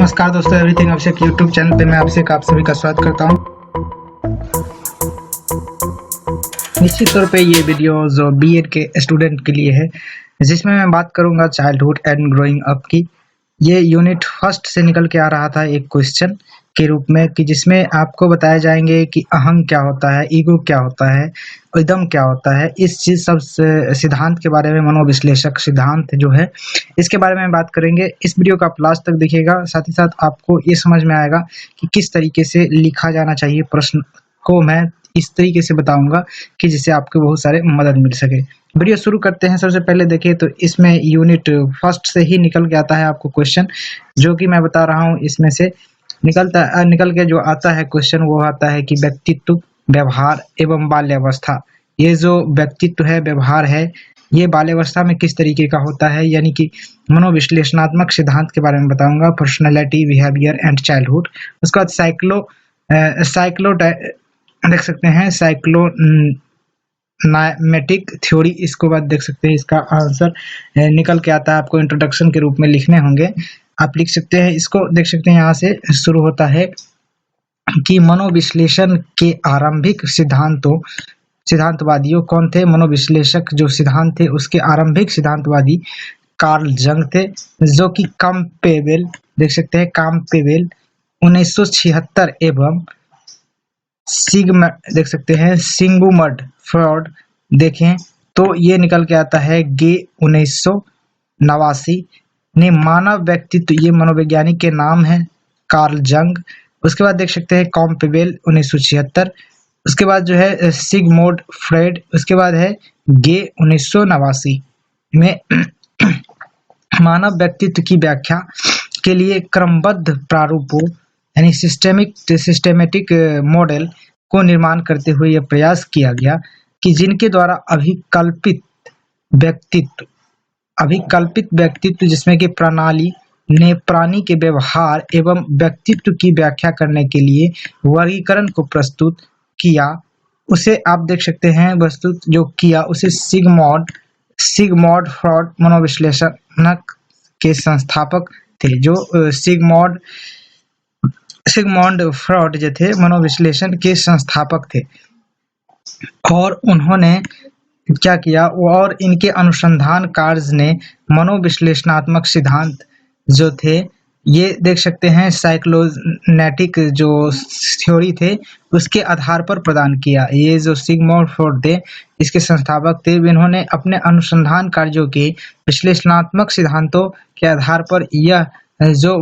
नमस्कार दोस्तों, एवरीथिंग अभिषेक YouTube channel पे मैं अभिषेक आप सभी का स्वागत करता हूं। निश्चित तौर पे ये वीडियो जो बीएड के स्टूडेंट के लिए है, जिसमें मैं बात करूंगा चाइल्डहुड एंड ग्रोइंग अप की। ये यूनिट फर्स्ट से निकल के आ रहा था एक क्वेश्चन के रूप में कि जिसमें आपको बताए जाएंगे कि अहम क्या होता है, ईगो क्या होता है, इदम क्या होता है। इस चीज सब सिद्धांत के बारे में, मनोविश्लेषक सिद्धांत जो है इसके बारे में बात करेंगे। इस वीडियो को आप लास्ट तक देखिएगा, साथ ही साथ आपको ये समझ में आएगा कि किस तरीके से लिखा जाना चाहिए। प्रश्न को मैं इस तरीके से बताऊंगा कि जिससे आपको बहुत सारे मदद मिल सके। वीडियो शुरू करते हैं। सबसे पहले देखिए तो इसमें यूनिट फर्स्ट से ही निकल के आता है आपको क्वेश्चन, जो कि मैं बता रहा हूँ। इसमें से निकल के जो आता है क्वेश्चन वो आता है कि व्यक्तित्व, व्यवहार एवं बाल्यावस्था। ये जो व्यक्तित्व है, व्यवहार है, ये बाल्यावस्था में किस तरीके का होता है, यानी कि मनोविश्लेषणात्मक सिद्धांत के बारे में बताऊंगा। Personality, behaviour and childhood. उसके बाद साइक्लो देख सकते हैं, साइक्लोनैमेटिक थ्योरी। इसको बाद देख सकते हैं, इसका आंसर निकल के आता है आपको इंट्रोडक्शन के रूप में लिखने होंगे। आप लिख सकते हैं, इसको देख सकते हैं। यहाँ से शुरू होता है कि मनोविश्लेषण के आरंभिक सिद्धांतवादियों कौन थे। मनोविश्लेषक जो सिद्धांत थे उसके आरंभिक सिद्धांतवादी कार्ल जंग थे, जो कि काम्पेवेल देख सकते हैं, काम्पेवेल 1976 एवं देख सकते हैं सिगमुंड फ्रॉइड देखें तो ये निकल के आता है गे 1989 ने मानव व्यक्तित्व, ये मनोवैज्ञानिक के नाम है, कार्ल जंग। उसके बाद देख सकते हैं काम्पेवेल 1976, उसके बाद जो है सिगमुंड फ्रॉइड, उसके बाद है गे 1989 में मानव व्यक्तित्व की व्याख्या के लिए क्रमबद्ध प्रारूपों यानी सिस्टेमेटिक मॉडल को निर्माण करते हुए यह प्रयास किया गया कि जिनके द्वारा अभिकल्पित व्यक्तित्व जिसमें कि प्रणाली ने प्राणी के व्यवहार एवं व्यक्तित्व की व्याख्या करने के लिए वर्गीकरण को प्रस्तुत किया, उसे आप देख सकते हैं प्रस्तुत जो किया उसे सिगमुंड फ्रॉइड मनोविश्लेषण के संस्थापक थे। जो सिगमुंड फ्रॉइड जो थे मनोविश्लेषण के संस्थापक थे, और उन्होंने क्या किया, और इनके अनुसंधान कार्य ने मनोविश्लेषणात्मक सिद्धांत जो थे ये देख सकते हैं साइक्लोनैटिक जो थ्योरी थे उसके आधार पर प्रदान किया। ये जो सिगमुंड फ्रॉइड थे इसके संस्थापक थे। इन्होंने अपने अनुसंधान कार्यों के विश्लेषणात्मक सिद्धांतों के आधार पर यह जो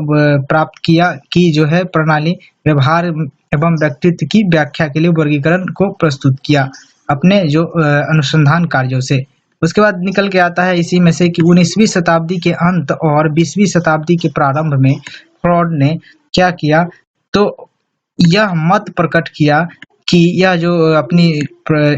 प्राप्त किया कि जो है प्रणाली, व्यवहार एवं व्यक्तित्व की व्याख्या के लिए वर्गीकरण को प्रस्तुत किया अपने जो अनुसंधान कार्यों से। उसके बाद निकल के आता है इसी में से कि 19वीं शताब्दी के अंत और 20वीं शताब्दी के प्रारंभ में फ्रॉइड ने क्या किया, तो यह मत प्रकट किया कि यह जो अपनी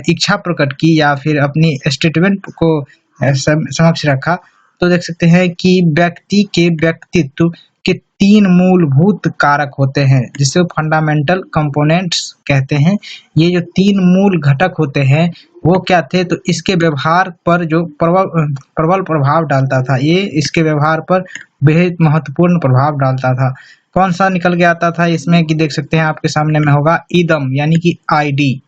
इच्छा प्रकट की या फिर अपनी स्टेटमेंट को समक्ष रखा, तो देख सकते हैं कि व्यक्ति के व्यक्तित्व के 3 मूलभूत कारक होते हैं जिसे फंडामेंटल कंपोनेंट्स कहते हैं। ये जो 3 मूल घटक होते हैं वो क्या थे, तो इसके व्यवहार पर जो प्रबल प्रभाव डालता था, ये इसके व्यवहार पर बेहद महत्वपूर्ण प्रभाव डालता था। कौन सा निकल के आता था इसमें कि देख सकते हैं आपके सामने में होगा इदम यानी कि आईडी।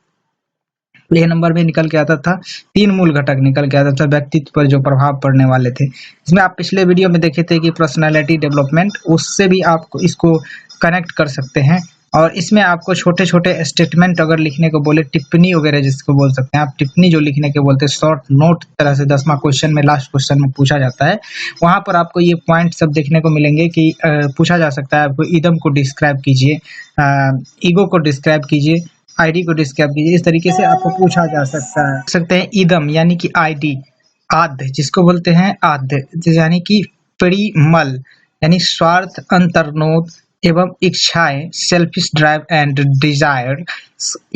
पहले नंबर में निकल के आता था, 3 मूल घटक निकल के आता था व्यक्तित्व पर जो प्रभाव पड़ने वाले थे। इसमें आप पिछले वीडियो में देखे थे कि पर्सनालिटी डेवलपमेंट, उससे भी आप इसको कनेक्ट कर सकते हैं। और इसमें आपको छोटे छोटे स्टेटमेंट अगर लिखने को बोले, टिप्पणी वगैरह जिसको बोल सकते हैं आप, टिप्पणी जो लिखने के बोलते हैं, शॉर्ट नोट तरह से 10वां क्वेश्चन में, लास्ट क्वेश्चन में पूछा जाता है, वहां पर आपको ये पॉइंट सब देखने को मिलेंगे कि पूछा जा सकता है आपको इदम को डिस्क्राइब कीजिए, ईगो को डिस्क्राइब कीजिए, आईडी को डिस्क्राइब कीजिए। इस तरीके से आपको पूछा जा सकते हैं इदम यानी कि आईडी, आद्य जिसको बोलते हैं आद्य यानी कि परिमल यानी स्वार्थ, अंतर्नोद एवं इच्छाएं, सेल्फिश ड्राइव एंड डिजायर।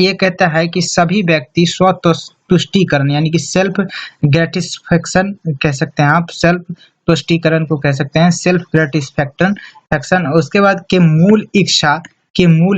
ये कहता है कि सभी व्यक्ति स्वतुष्टिकरण यानी कि सेल्फ ग्रेटिस्फैक्शन कह सकते हैं आप, सेल्फ तुष्टिकरण को कह सकते हैं, सेल्फ ग्रेटिस्फैक्शन। उसके बाद के मूल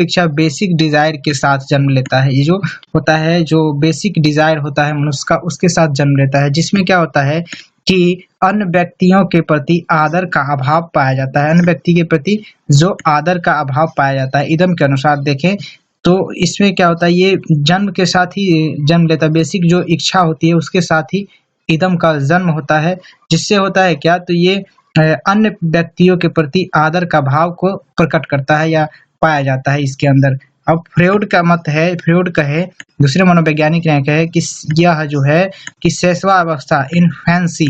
इच्छा बेसिक डिजायर के साथ जन्म लेता है। ये जो होता है, जो बेसिक डिजायर होता है मनुष्य का, उसके साथ जन्म लेता है, जिसमें क्या होता है कि अन्य व्यक्तियों के प्रति आदर का अभाव पाया जाता है, अन्य व्यक्ति के प्रति जो आदर का अभाव पाया जाता है। इदम के अनुसार देखें तो इसमें क्या होता है, ये जन्म के साथ ही जन्म लेता है, बेसिक जो इच्छा होती है उसके साथ ही इदम का जन्म होता है, जिससे होता है क्या, तो ये अन्य व्यक्तियों के प्रति आदर का भाव को प्रकट करता है या पाया जाता है इसके अंदर। अब फ्रॉइड का मत है, फ्रॉइड कहे, दूसरे मनोवैज्ञानिक ने कहे कि यह जो है कि शैशवावस्था इन्फेंसी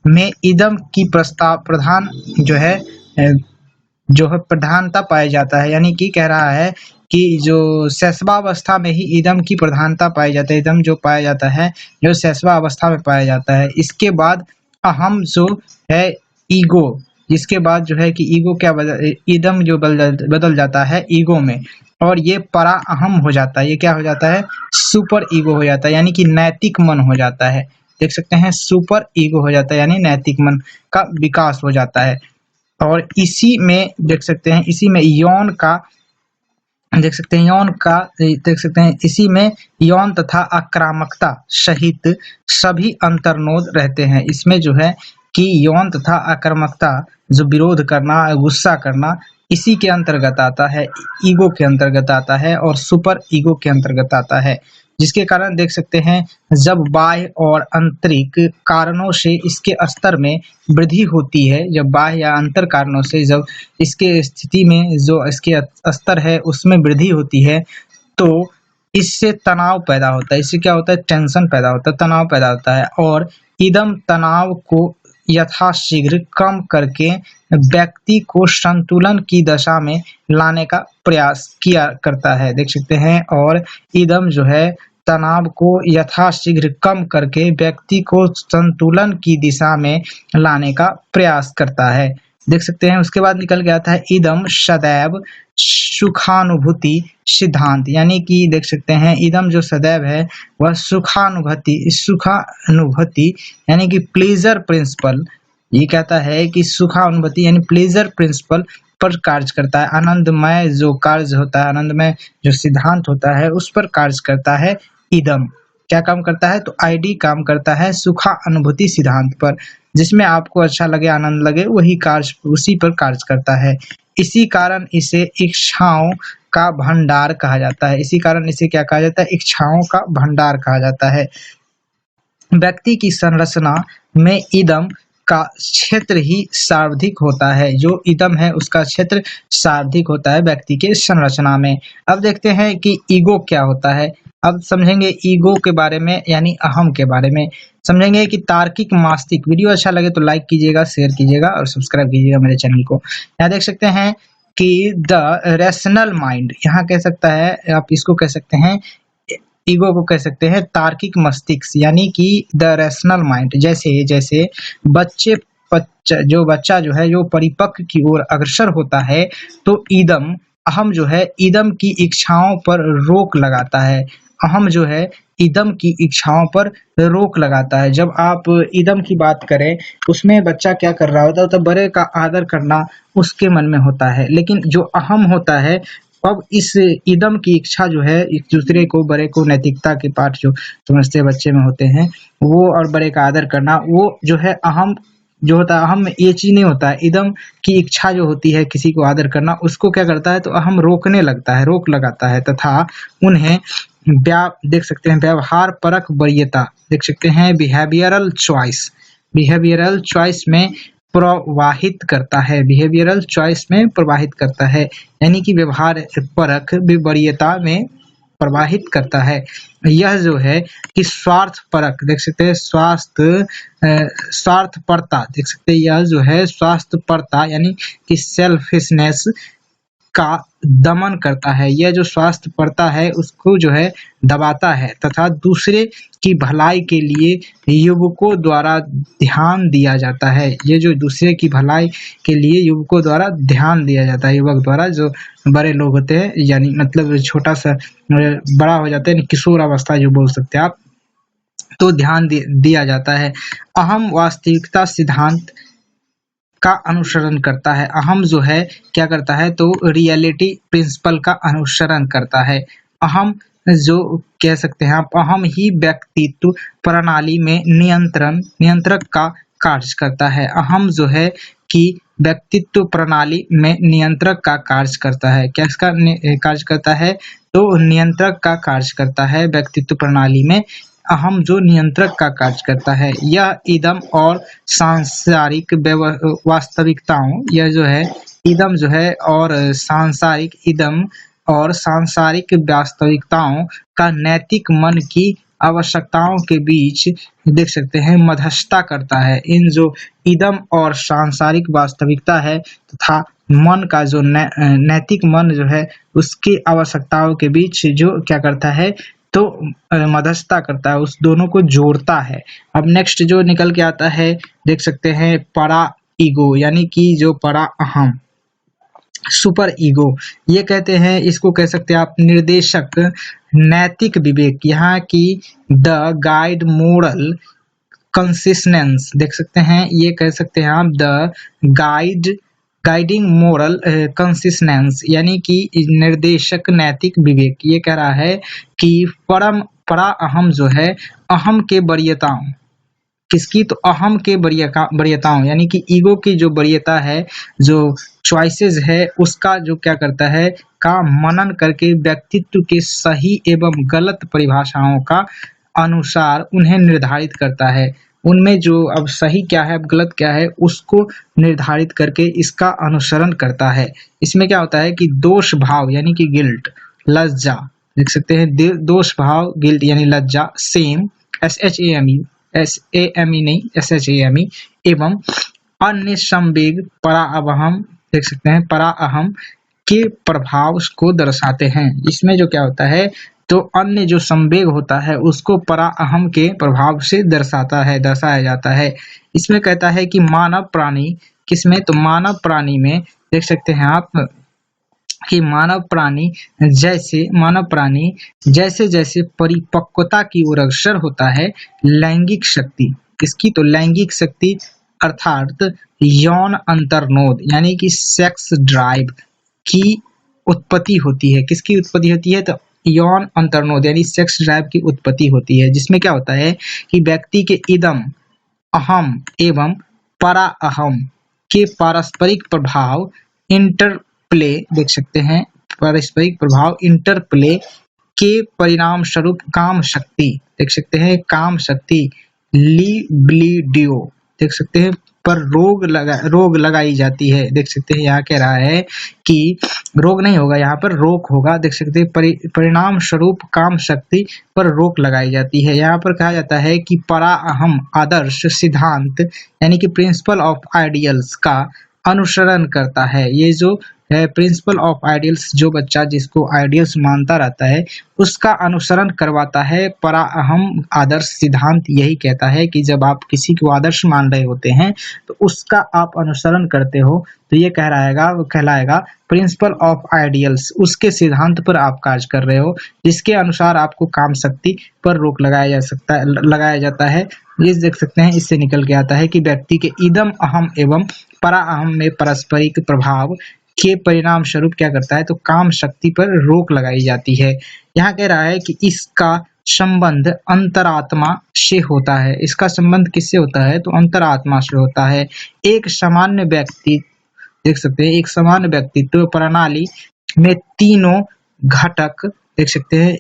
में इदम की प्रधान जो है प्रधानता पाया जाता है। यानी कि कह रहा है कि जो शैशवावस्था में ही इदम की प्रधानता पाई जाती है, इदम जो पाया जाता है जो शैशवावस्था में पाया जाता है। इसके बाद अहम जो है ईगो, इसके बाद जो है कि ईगो क्या इदम जो बदल जाता है ईगो में, और ये परा अहम हो जाता है, ये क्या हो जाता है, सुपर ईगो हो जाता है, यानी कि नैतिक मन हो जाता है। देख सकते हैं सुपर ईगो हो जाता है, यानी नैतिक मन का विकास हो जाता है। और इसी में देख सकते हैं, इसी में यौन का देख सकते हैं, देख सकते हैं, इसी में यौन तथा आक्रामकता सहित सभी अंतर्नोद रहते हैं। इसमें जो है कि यौन तथा आक्रामकता, जो विरोध करना, गुस्सा करना, इसी के अंतर्गत आता है, ईगो के अंतर्गत आता है और सुपर ईगो के अंतर्गत आता है। जिसके कारण देख सकते हैं जब बाह्य और आंतरिक कारणों से इसके स्तर में वृद्धि होती है, जब बाह्य या अंतर कारणों से जब इसके स्थिति में जो इसके स्तर है उसमें वृद्धि होती है, तो इससे तनाव पैदा होता है। इससे क्या होता है, टेंशन पैदा होता है, तनाव पैदा होता है, और इदम तनाव को यथाशीघ्र कम करके व्यक्ति को संतुलन की दशा में लाने का प्रयास किया करता है। देख सकते हैं, और इदम जो है तनाव को यथाशीघ्र कम करके व्यक्ति को संतुलन की दिशा में लाने का प्रयास करता है। देख सकते हैं, उसके बाद निकल के आता है इदम सदैव सुखानुभूति सिद्धांत, यानी कि देख सकते हैं इदम जो सदैव है वह सुखानुभूति यानी कि प्लेजर प्रिंसिपल, ये कहता है कि सुखानुभूति यानी प्लेजर प्रिंसिपल पर कार्य करता है, आनंदमय जो कार्य होता है, आनंदमय जो सिद्धांत होता है उस पर कार्य करता है। इदम क्या काम करता है, तो आईडी काम करता है सुखा अनुभूति सिद्धांत पर, जिसमें आपको अच्छा लगे, आनंद लगे, वही कार्य उसी पर कार्य करता है। इसी कारण इसे इच्छाओं का भंडार कहा जाता है, इसी कारण इसे क्या कहा जाता है, इच्छाओं का भंडार कहा जाता है। व्यक्ति की संरचना में इदम का क्षेत्र ही सार्वधिक होता है, जो इदम है उसका क्षेत्र सार्वधिक होता है व्यक्ति के संरचना में। अब देखते हैं कि ईगो क्या होता है। अब समझेंगे ईगो के बारे में, यानी अहम के बारे में समझेंगे कि तार्किक मास्तिक। वीडियो अच्छा लगे तो लाइक कीजिएगा, शेयर कीजिएगा और सब्सक्राइब कीजिएगा मेरे चैनल को। यहाँ देख सकते हैं कि द रैशनल माइंड, यहाँ कह सकता है, आप इसको कह सकते हैं, ईगो को कह सकते हैं तार्किक मस्तिष्क, यानी कि द रैशनल माइंड। जैसे जैसे बच्चा जो है जो परिपक्व की ओर अग्रसर होता है, तो ईदम अहम जो है ईदम की इच्छाओं पर रोक लगाता है, अहम जो है ईदम की इच्छाओं पर रोक लगाता है। जब आप ईदम की बात करें, उसमें बच्चा क्या कर रहा होता है, तो बड़े का आदर करना उसके मन में होता है, लेकिन जो अहम होता है, अब इस ईदम की इच्छा जो है एक दूसरे को, बड़े को नैतिकता के पाठ जो समझते बच्चे में होते हैं वो, और बड़े का आदर करना, वो जो है अहम जो होता है, अहम ये चीज नहीं होता है। इदम की इच्छा जो होती है किसी को आदर करना, उसको क्या करता है, तो अहम रोकने लगता है, रोक लगाता है, तथा उन्हें देख सकते हैं व्यवहार परक वरीयता, देख सकते हैं बिहेवियरल चॉइस, बिहेवियरल चॉइस में प्रवाहित करता है, बिहेवियरल चॉइस में प्रवाहित करता है, यानी कि व्यवहार परक वरीयता में प्रवाहित करता है। यह जो है कि स्वार्थ परक, देख सकते हैं स्वार्थपरता, देख सकते हैं यह जो है स्वार्थपरता यानी कि सेल्फिशनेस का दमन करता है। यह जो स्वास्थ्यपरता है उसको जो है दबाता है, तथा दूसरे की भलाई के लिए युवकों द्वारा ध्यान दिया जाता है। ये जो दूसरे की भलाई के लिए युवकों द्वारा ध्यान दिया जाता है, युवक द्वारा, जो बड़े लोग होते हैं, यानी मतलब छोटा सा बड़ा हो जाता है, किशोर अवस्था जो बोल सकते हैं आप, तो ध्यान दिया जाता है। अहम वास्तविकता सिद्धांत का अनुसरण करता है, अहम जो है क्या करता है, तो रियलिटी प्रिंसिपल का अनुसरण करता है। अहम जो कह सकते हैं आप, अहम ही व्यक्तित्व प्रणाली में नियंत्रक का कार्य करता है। अहम जो है कि व्यक्तित्व प्रणाली में नियंत्रक का कार्य करता है। क्या इसका कार्य करता है? तो नियंत्रक का कार्य करता है व्यक्तित्व प्रणाली में। अहम जो नियंत्रक का कार्य करता है, यह इदम और सांसारिक वास्तविकताओं, यह जो है इदम जो है और सांसारिक इदम और सांसारिक वास्तविकताओं का नैतिक मन की आवश्यकताओं के बीच देख सकते हैं मध्यस्थता करता है। इन जो इदम और सांसारिक वास्तविकता है तथा मन का जो नैतिक मन जो है उसकी आवश्यकताओं के बीच जो क्या करता है, तो मध्यस्थता करता है, उस दोनों को जोड़ता है। अब नेक्स्ट जो निकल के आता है देख सकते हैं परा ईगो, यानी कि जो परा अहम, सुपर ईगो ये कहते हैं। इसको कह सकते हैं आप निर्देशक नैतिक विवेक, यहाँ की द गाइड मोरल कंसिस्टेंस देख सकते हैं, ये कह सकते हैं आप द गाइडिंग मोरल कंसिस्टेंस, यानी कि निर्देशक नैतिक विवेक। ये कह रहा है कि परा अहम जो है अहम के वरीयताओं, किसकी? तो अहम के वरीयताओं, यानी कि ईगो की जो वरीयता है, जो चॉइसेस है, उसका जो क्या करता है का मनन करके व्यक्तित्व के सही एवं गलत परिभाषाओं का अनुसार उन्हें निर्धारित करता है। उनमें जो अब सही क्या है अब गलत क्या है उसको निर्धारित करके इसका अनुसरण करता है। इसमें क्या होता है कि दोष भाव यानी कि गिल्ट, लज्जा देख सकते हैं, दोष भाव गिल्ट यानी लज्जा, सेम SHAME नहीं SHAME, एवं अन्य संवेग परा अहम देख सकते हैं, परा अहम के प्रभाव को दर्शाते हैं। इसमें जो क्या होता है तो अन्य जो संवेग होता है उसको परा अहम के प्रभाव से दर्शाया जाता है। इसमें कहता है कि मानव प्राणी, किसमें? तो मानव प्राणी में देख सकते हैं आप कि मानव प्राणी जैसे जैसे परिपक्वता की ओर अग्रसर होता है, लैंगिक शक्ति, इसकी तो लैंगिक शक्ति अर्थात यौन अंतर्नोद यानी कि सेक्स ड्राइव की उत्पत्ति होती है। किसकी उत्पत्ति होती है? तो यौन अंतर्नोद यानी सेक्स ड्राइव की उत्पत्ति होती है, जिसमें क्या होता है कि व्यक्ति के इदम, अहम एवं परा अहम के पारस्परिक प्रभाव इंटरप्ले देख सकते हैं, पारस्परिक प्रभाव इंटरप्ले के परिणाम स्वरूप काम शक्ति देख सकते हैं, काम शक्ति लिबिडो देख सकते हैं पर रोग लगाई जाती है। देख सकते हैं यहाँ कह रहा है कि रोग नहीं होगा, यहाँ पर रोक होगा। देख सकते हैं परिणाम स्वरूप काम शक्ति पर रोक लगाई जाती है। यहाँ पर कहा जाता है कि परा अहम आदर्श सिद्धांत यानी कि प्रिंसिपल ऑफ आइडियल्स का अनुसरण करता है। ये जो प्रिंसिपल ऑफ आइडियल्स, जो बच्चा जिसको आइडियल्स मानता रहता है उसका अनुसरण करवाता है परा अहम आदर्श सिद्धांत। यही कहता है कि जब आप किसी को आदर्श मान रहे होते हैं तो उसका आप अनुसरण करते हो तो ये कहलाएगा प्रिंसिपल ऑफ आइडियल्स, उसके सिद्धांत पर आप कार्य कर रहे हो जिसके अनुसार आपको काम शक्ति पर रोक लगाया जाता है। ये देख सकते हैं, इससे निकल के आता है कि व्यक्ति के इदम अहम एवं परा अहम में पारस्परिक प्रभाव के परिणाम स्वरूप क्या करता है तो काम शक्ति पर रोक लगाई जाती है। यहाँ कह रहा है कि इसका संबंध अंतरात्मा से होता है। इसका संबंध किससे होता है तो अंतरात्मा से होता है। एक सामान्य व्यक्ति देख सकते हैं, एक सामान्य व्यक्तित्व प्रणाली में तीनों घटक देख सकते हैं,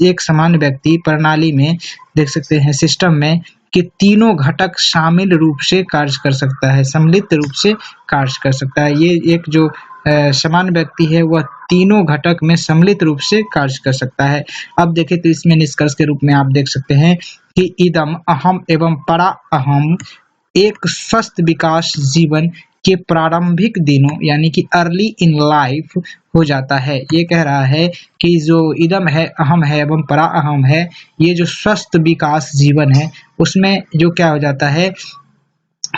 एक सामान्य व्यक्ति प्रणाली में देख सकते हैं सिस्टम में कि तीनों घटक शामिल रूप से कार्य कर सकता है, सम्मिलित रूप से कार्य कर सकता है। ये एक जो सामान्य व्यक्ति है वह तीनों घटक में सम्मिलित रूप से कार्य कर सकता है। अब देखें तो इसमें निष्कर्ष के रूप में आप देख सकते हैं कि इदम अहम एवं परा अहम एक स्वस्थ विकास जीवन के प्रारंभिक दिनों यानी कि अर्ली इन लाइफ हो जाता है। ये कह रहा है कि जो इदम है, अहम है एवं परा अहम है, ये जो स्वस्थ विकास जीवन है उसमें जो क्या हो जाता है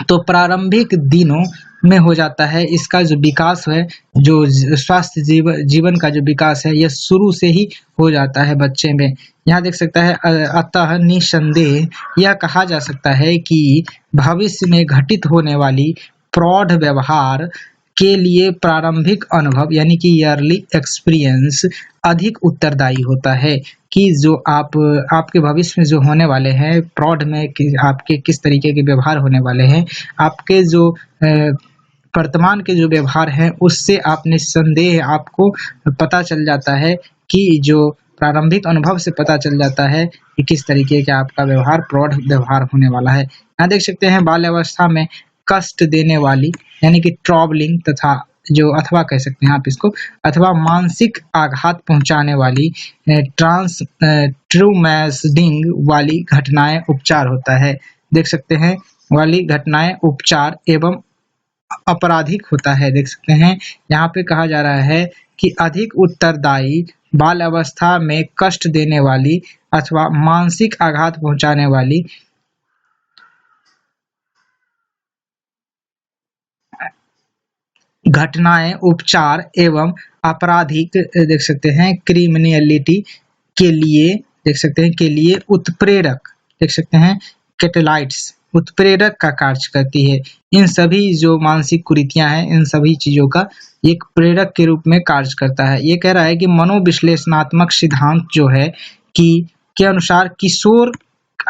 तो प्रारंभिक दिनों में हो जाता है। इसका जो विकास है, जो स्वास्थ्य जीवन का जो विकास है यह शुरू से ही हो जाता है बच्चे में। यहाँ देख सकता है अतः निसंदेह यह कहा जा सकता है कि भविष्य में घटित होने वाली प्रौढ़ व्यवहार के लिए प्रारंभिक अनुभव यानी कि ईयरली एक्सपीरियंस अधिक उत्तरदायी होता है कि जो आपके भविष्य में जो होने वाले हैं, प्रौढ़ में आपके किस तरीके के व्यवहार होने वाले हैं, आपके जो वर्तमान के जो व्यवहार हैं उससे आप निस्संदेह आपको पता चल जाता है कि जो प्रारंभिक अनुभव से पता चल जाता है कि किस तरीके का आपका व्यवहार प्रौढ़ व्यवहार होने वाला है। यहाँ देख सकते हैं बाल्यावस्था में कष्ट देने वाली यानी कि ट्रॉबलिंग तथा जो अथवा कह सकते हैं आप इसको अथवा मानसिक आघात पहुंचाने वाली ट्रूमैस्डिंग वाली घटनाएं उपचार होता है। देख सकते हैं वाली घटनाएं उपचार एवं आपराधिक होता है। देख सकते हैं यहाँ पे कहा जा रहा है कि अधिक उत्तरदायी बाल अवस्था में कष्ट देने वाली अथवा मानसिक आघात पहुंचाने वाली घटनाएं उपचार एवं आपराधिक देख सकते हैं क्रिमिनलिटी के लिए देख सकते हैं के लिए उत्प्रेरक देख सकते हैं कैटेलाइट्स उत्प्रेरक का कार्य करती है। इन सभी जो मानसिक कुरीतियां हैं इन सभी चीजों का एक प्रेरक के रूप में कार्य करता है। ये कह रहा है कि मनोविश्लेषणात्मक सिद्धांत जो है कि के अनुसार किशोर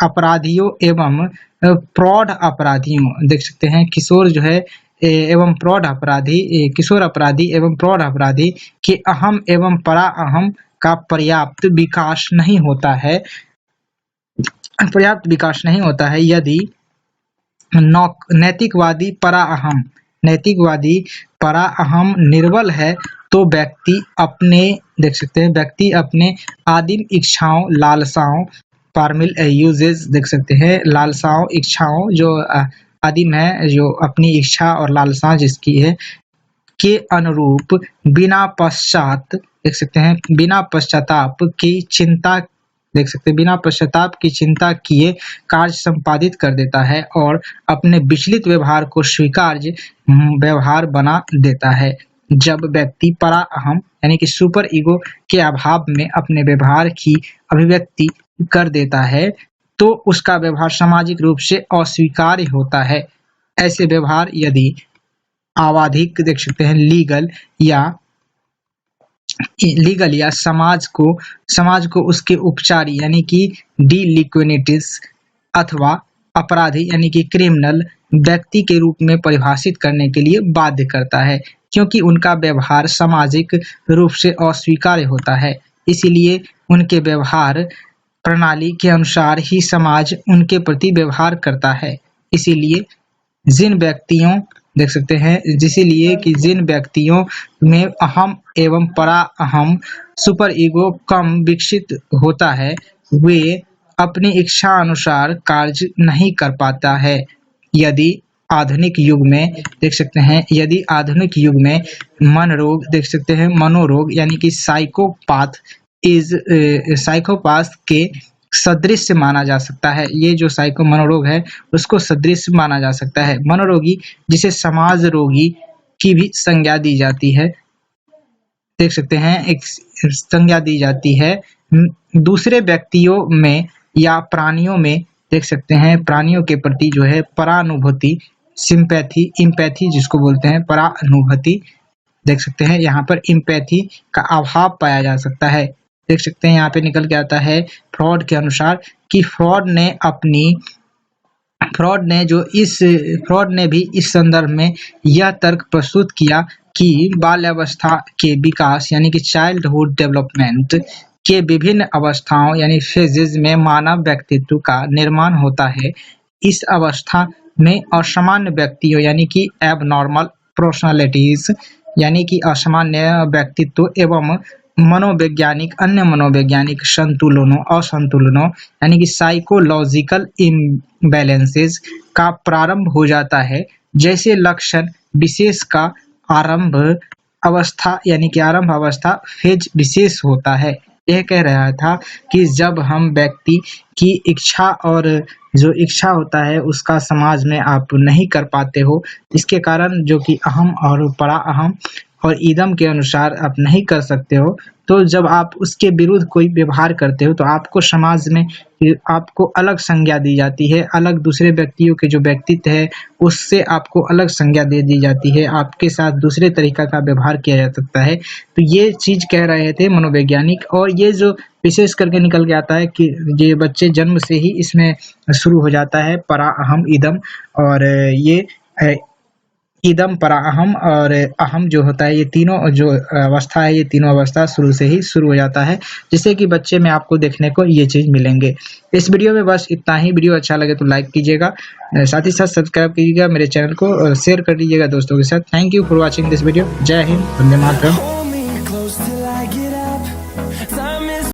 अपराधियों एवं प्रौढ़ अपराधियों देख सकते हैं किशोर जो है एवं प्रौढ़ अपराधी किशोर अपराधी एवं प्रौढ़ अपराधी के अहम एवं परा अहम का पर्याप्त विकास नहीं होता है यदि नैतिकवादी परा अहम निर्बल है तो व्यक्ति अपने आदिम इच्छाओं लालसाओं पारमिल यूजेस देख सकते हैं लालसाओं इच्छाओं जो आदिम है जो अपनी इच्छा और लालसा जिसकी है के अनुरूप बिना पश्चाताप की चिंता देख सकते हैं बिना पश्चाताप की चिंता किए कार्य संपादित कर देता है और अपने विचलित व्यवहार को स्वीकार्य व्यवहार बना देता है। जब व्यक्ति परा अहम यानी कि सुपर ईगो के अभाव में अपने व्यवहार की अभिव्यक्ति कर देता है तो उसका व्यवहार सामाजिक रूप से अस्वीकार्य होता है। ऐसे व्यवहार यदि आवधिक देख सकते हैं लीगल या समाज को उसके उपचारी यानी कि डिलिक्विनिटीज अथवा अपराधी यानी कि क्रिमिनल व्यक्ति के रूप में परिभाषित करने के लिए बाध्य करता है क्योंकि उनका व्यवहार सामाजिक रूप से अस्वीकार्य होता है। इसीलिए उनके व्यवहार प्रणाली के अनुसार ही समाज उनके प्रति व्यवहार करता है। इसीलिए जिन व्यक्तियों में अहम एवं परा अहम सुपर ईगो कम विकसित होता है वे अपनी इच्छा अनुसार कार्य नहीं कर पाता है। यदि आधुनिक युग में मनोरोग यानी कि साइकोपाथ के सदृश माना जा सकता है। ये जो मनोरोग है उसको सदृश माना जा सकता है। मनोरोगी जिसे समाज रोगी की भी संज्ञा दी जाती है देख सकते हैं एक संज्ञा दी जाती है दूसरे व्यक्तियों में या प्राणियों में देख सकते हैं प्राणियों के प्रति जो है परानुभूति इम्पैथी जिसको बोलते हैं परानुभूति देख सकते हैं यहाँ पर इम्पैथी का अभाव पाया जा सकता है। देख सकते हैं यहाँ पे निकल के आता है फ्रॉड के अनुसार कि फ्रॉड ने भी इस संदर्भ में यह तर्क प्रस्तुत किया कि बाल्यावस्था के विकास यानी कि चाइल्डहुड डेवलपमेंट के विभिन्न अवस्थाओं यानी फेजेज में मानव व्यक्तित्व का निर्माण होता है। इस अवस्था में असामान्य व्यक्तियों यानी कि एबनॉर्मल पर्सनालिटीज यानी कि असामान्य व्यक्तित्व एवं अन्य मनोवैज्ञानिक असंतुलनों यानी कि साइकोलॉजिकल इम्बैलेंसेस का प्रारंभ हो जाता है। जैसे लक्षण विशेष का आरंभ अवस्था फेज विशेष होता है। यह कह रहा था कि जब हम व्यक्ति की इच्छा और जो इच्छा होता है उसका समाज में आप नहीं कर पाते हो इसके कारण जो कि अहम और परा अहम और ईदम के अनुसार आप नहीं कर सकते हो तो जब आप उसके विरुद्ध कोई व्यवहार करते हो तो आपको समाज में आपको अलग संज्ञा दी जाती है, अलग दूसरे व्यक्तियों के जो व्यक्तित्व है उससे आपको अलग संज्ञा दे दी जाती है, आपके साथ दूसरे तरीका का व्यवहार किया जा सकता है। तो ये चीज़ कह रहे थे मनोवैज्ञानिक, और ये जो विशेष करके निकल के आता है कि ये बच्चे जन्म से ही इसमें शुरू हो जाता है परा अहम इदम, और ये इदम परा अहम और अहम जो होता है, ये तीनों जो अवस्था है, ये तीनों अवस्था शुरू से ही शुरू हो जाता है, जिससे कि बच्चे में आपको देखने को ये चीज़ मिलेंगे। इस वीडियो में बस इतना ही। वीडियो अच्छा लगे तो लाइक कीजिएगा, साथ ही साथ सब्सक्राइब कीजिएगा मेरे चैनल को, और शेयर कर दीजिएगा दोस्तों के साथ। Thank you for watching this video. जय हिंद, वंदे मातरम।